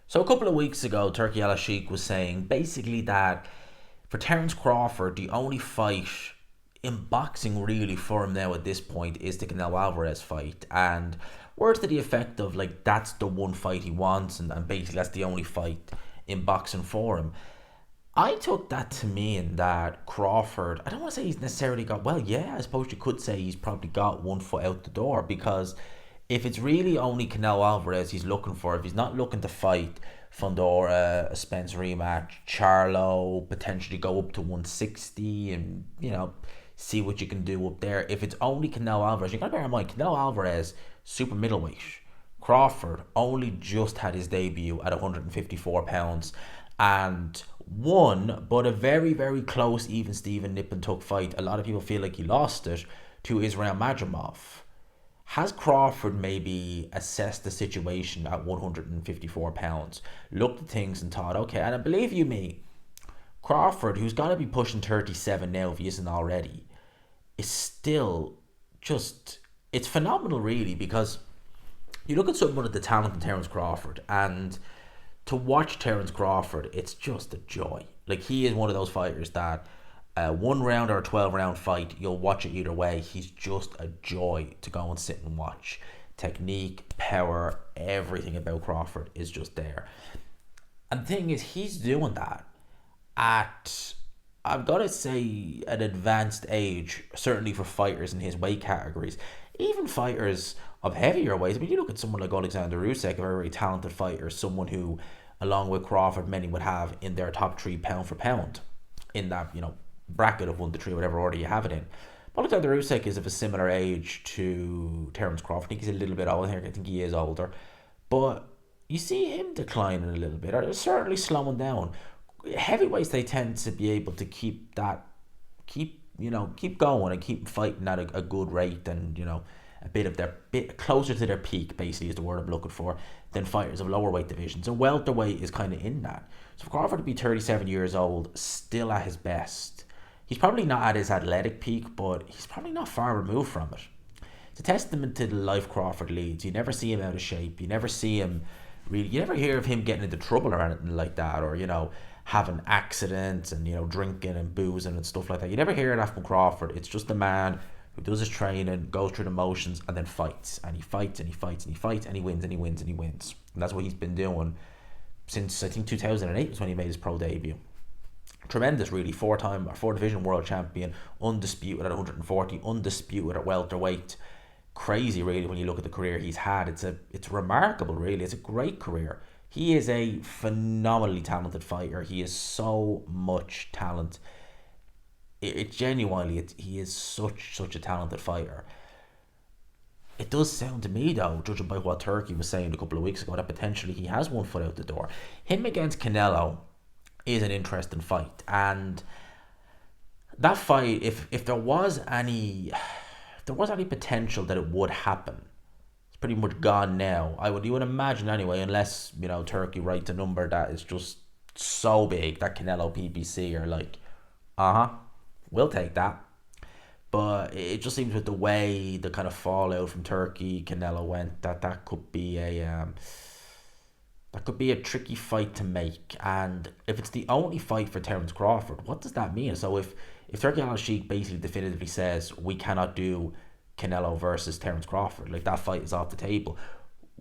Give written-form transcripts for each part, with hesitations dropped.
So a couple of weeks ago, Turkey Al Sheikh was saying basically that for Terence Crawford, the only fight in boxing really for him now at this point is the Canelo Alvarez fight. And words to the effect of like that's the one fight he wants and basically that's the only fight in boxing for him. I took that to mean that Crawford, I don't want to say he's necessarily got, well, yeah, I suppose you could say he's probably got one foot out the door because if it's really only Canelo Alvarez he's looking for, if he's not looking to fight Fondora, a Spence rematch, Charlo, potentially go up to 160 and, see what you can do up there. If it's only Canelo Alvarez, you got to bear in mind, Canelo Alvarez, super middleweight. Crawford only just had his debut at 154 pounds and won, but a very, very close, even Steven nip and tuck fight. A lot of people feel like he lost it to Israel Madrimov. Has Crawford maybe assessed the situation at 154 pounds, looked at things and thought, okay, and I believe you me, Crawford, who's got to be pushing 37 now if he isn't already, is still just, it's phenomenal really because you look at someone of the talent in Terence Crawford and to watch Terence Crawford, it's just a joy. Like he is one of those fighters that one round or a 12 round fight, you'll watch it either way. He's just a joy to go and sit and watch. Technique, power, everything about Crawford is just there. And the thing is, he's doing that at, I've got to say, an advanced age, certainly for fighters in his weight categories. Even fighters of heavier weights. I mean, you look at someone like Alexander Usyk, a very talented fighter, someone who, along with Crawford, many would have in their top three pound for pound in that, bracket of 1 to 3, whatever order you have it in. Alexander Usyk is of a similar age to Terence Crawford. I think he's a little bit older. I think he is older. But you see him declining a little bit, or certainly slowing down. Heavyweights, they tend to be able to keep going and keep fighting at a good rate and, a bit closer to their peak, basically, is the word I'm looking for, than fighters of lower weight divisions. And welterweight is kind of in that. So for Crawford to be 37 years old, still at his best, he's probably not at his athletic peak, but he's probably not far removed from it. It's a testament to the life Crawford leads. You never see him out of shape. You never see him really. You never hear of him getting into trouble or anything like that, or having accidents and drinking and boozing and stuff like that. You never hear that from Crawford. It's just a man who does his training, goes through the motions, and then fights. And he fights and he fights and he fights and he wins and he wins and he wins. And that's what he's been doing since I think 2008 was when he made his pro debut. Tremendous, really. Four division world champion, undisputed at 140, undisputed at welterweight. Crazy, really, when you look at the career he's had. It's remarkable, really. It's a great career. He is a phenomenally talented fighter. He is so much talent. It genuinely, he is such a talented fighter. It does sound to me, though, judging by what Turkey was saying a couple of weeks ago, that potentially he has one foot out the door. Him against Canelo is an interesting fight, and that fight, if there was any potential that it would happen, it's pretty much gone now. You would imagine anyway, unless Turkey writes a number that is just so big that Canelo PBC are like, we'll take that. But it just seems with the way the kind of fallout from Turkey Canelo went, that could be a tricky fight to make. And if it's the only fight for Terence Crawford, what does that mean? So if Turkey Al Sheikh basically definitively says we cannot do Canelo versus Terence Crawford, like that fight is off the table,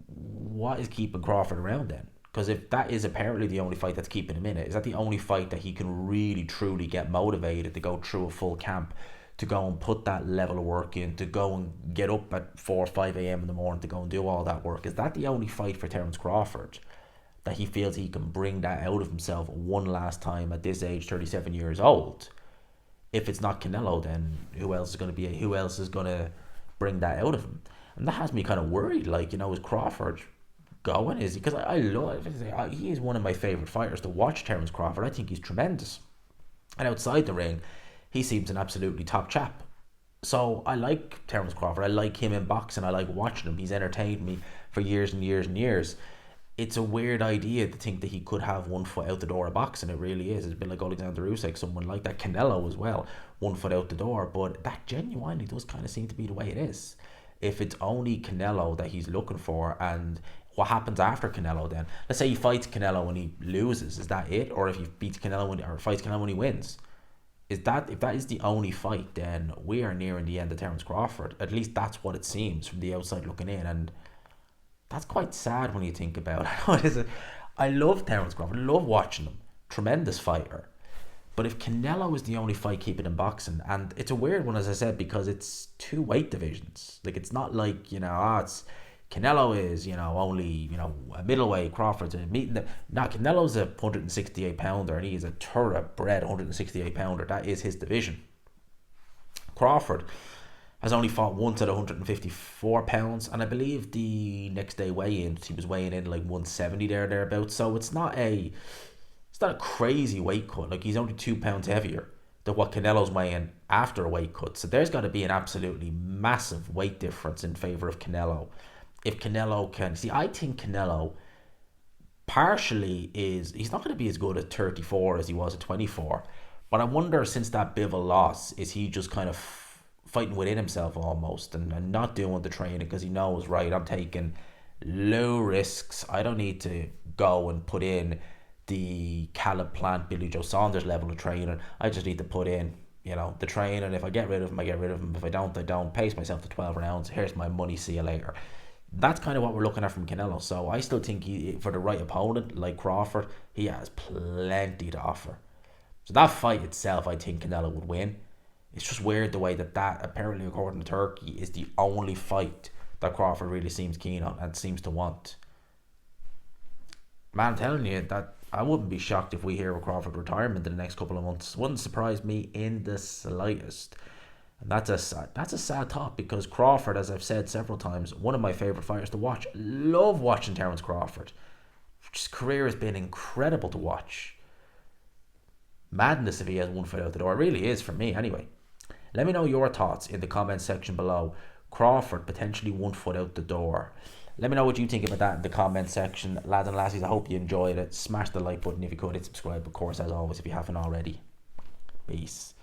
what is keeping Crawford around then? Because if that is apparently the only fight that's keeping him in it, is that the only fight that he can really truly get motivated to go through a full camp, to go and put that level of work in, to go and get up at 4 or 5 a.m. in the morning to go and do all that work? Is that the only fight for Terence Crawford that he feels he can bring that out of himself one last time at this age, 37 years old? If it's not Canelo, then who else is going to bring that out of him? And that has me kind of worried. Like, is Crawford going? Is he? Because he is one of my favourite fighters to watch, Terence Crawford. I think he's tremendous. And outside the ring, he seems an absolutely top chap. So I like Terence Crawford. I like him in boxing. I like watching him. He's entertained me for years and years and years. It's a weird idea to think that he could have one foot out the door of boxing. It really is. It's a bit like Alexander Usyk, someone like that. Canelo as well, one foot out the door. But that genuinely does kind of seem to be the way it is. If it's only Canelo that he's looking for, and what happens after Canelo then? Let's say he fights Canelo and he loses. Is that it? Or if he beats Canelo or fights Canelo and he wins? Is that if that is the only fight, then we are nearing the end of Terence Crawford. At least that's what it seems from the outside looking in, and that's quite sad when you think about it. I love Terence Crawford. I love watching him. Tremendous fighter. But if Canelo is the only fight keeping in boxing, and it's a weird one, as I said, because it's two weight divisions. Like, it's not like, it's Canelo is, only, a middleweight, Crawford's a meeting. Not Canelo's a 168 pounder, and he is a thoroughbred 168 pounder. That is his division. Crawford has only fought once at 154 pounds, and I believe the next day weigh-in, he was weighing in like 170 thereabouts. So it's not a crazy weight cut. Like, he's only 2 pounds heavier than what Canelo's weighing after a weight cut. So there's got to be an absolutely massive weight difference in favor of Canelo. If Canelo can see, I think Canelo partially he's not going to be as good at 34 as he was at 24. But I wonder, since that Bivol loss, is he just kind of fighting within himself almost, and not doing the training because he knows, right, I'm taking low risks. I don't need to go and put in the Caleb Plant, Billy Joe Saunders level of training. I just need to put in, the training. If I get rid of him, I get rid of him. If I don't, I don't. Pace myself to 12 rounds. Here's my money. See you later. That's kind of what we're looking at from Canelo. So I still think for the right opponent like Crawford, he has plenty to offer. So that fight itself, I think Canelo would win. It's just weird the way that apparently, according to Turkey, is the only fight that Crawford really seems keen on and seems to want. Man, I'm telling you that I wouldn't be shocked if we hear of Crawford retirement in the next couple of months. Wouldn't surprise me in the slightest. And that's a sad thought, because Crawford, as I've said several times, one of my favourite fighters to watch. Love watching Terence Crawford. His career has been incredible to watch. Madness if he has one foot out the door. It really is, for me anyway. Let me know your thoughts in the comments section below. Crawford potentially 1 foot out the door. Let me know what you think about that in the comments section. Lads and lassies, I hope you enjoyed it. Smash the like button if you could. Hit subscribe, of course, as always, if you haven't already. Peace.